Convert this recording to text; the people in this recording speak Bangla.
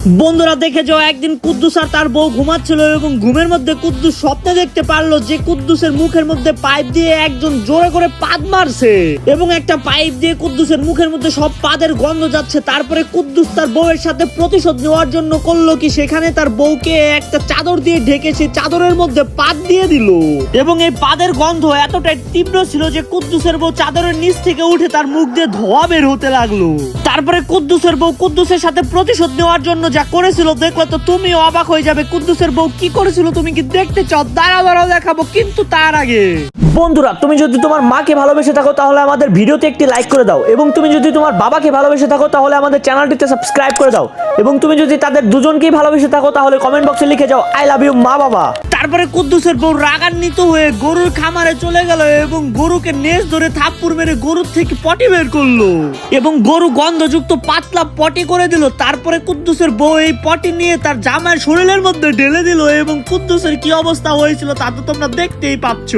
বন্ধুরা দেখে যাও, একদিন কুদ্দুস আর তার বউ ঘুমাচ্ছিল এবং ঘুমের মধ্যে কুদ্দুস স্বপ্নে দেখতে পারলো যে কুদ্দুসের মুখের মধ্যে পাইপ দিয়ে একজন জোরে করে পাদ মারছে এবং একটা পাইপ দিয়ে কুদ্দুসের মুখের মধ্যে সব পাদের গন্ধ যাচ্ছে। তারপরে কুদ্দুস তার বউয়ের সাথে প্রতিশোধ নেওয়ার জন্য করলো কি, সেখানে তার বউকে একটা চাদর দিয়ে ঢেকে সে চাদরের মধ্যে পাদ দিয়ে দিল এবং এই পাদের গন্ধ এতটাই তীব্র ছিল যে কুদ্দুসের বউ চাদরের নিচ থেকে উঠে তার মুখ দিয়ে ধোঁয়া বের হতে লাগলো। তারপরে কুদ্দুসের বউ কুদ্দুসের সাথে প্রতিশোধ নেওয়ার জন্য যা করেছিল দেখলে তো তুমিও অবাক হয়ে যাবে। কুদ্দুসের বউ কি করেছিল তুমি কি দেখতে চাও? দাঁড়াও দেখাবো, কিন্তু তার আগে বন্ধুরা, তুমি যদি তোমার মাকে ভালোবেসে থাকো তাহলে আমাদের ভিডিওতে একটি লাইক করে দাও, এবং তুমি যদি তোমার বাবাকে ভালোবেসে থাকো তাহলে আমাদের চ্যানেলটিতে সাবস্ক্রাইব করে দাও, এবং তুমি যদি তাদের দুজনকেই ভালোবেসে থাকো তাহলে কমেন্ট বক্সে লিখে যাও আই লাভ ইউ মা বাবা। তারপরে কুদ্দুসের বউ রাগান্বিত হয়ে গরুর খামারে চলে গেল এবং গরুকে নেজ ধরে থাপ্পড় মেরে গরুর থেকে পটি বের করলো এবং গরু গন্ধযুক্ত পাতলা পটি করে দিল। তারপরে কুদ্দুসের বউ এই পটি নিয়ে তার জামাইয়ের শরীরের মধ্যে ঢেলে দিল এবং কুদ্দুসের কি অবস্থা হয়েছিল তা তো তোমরা দেখতেই পাচ্ছ।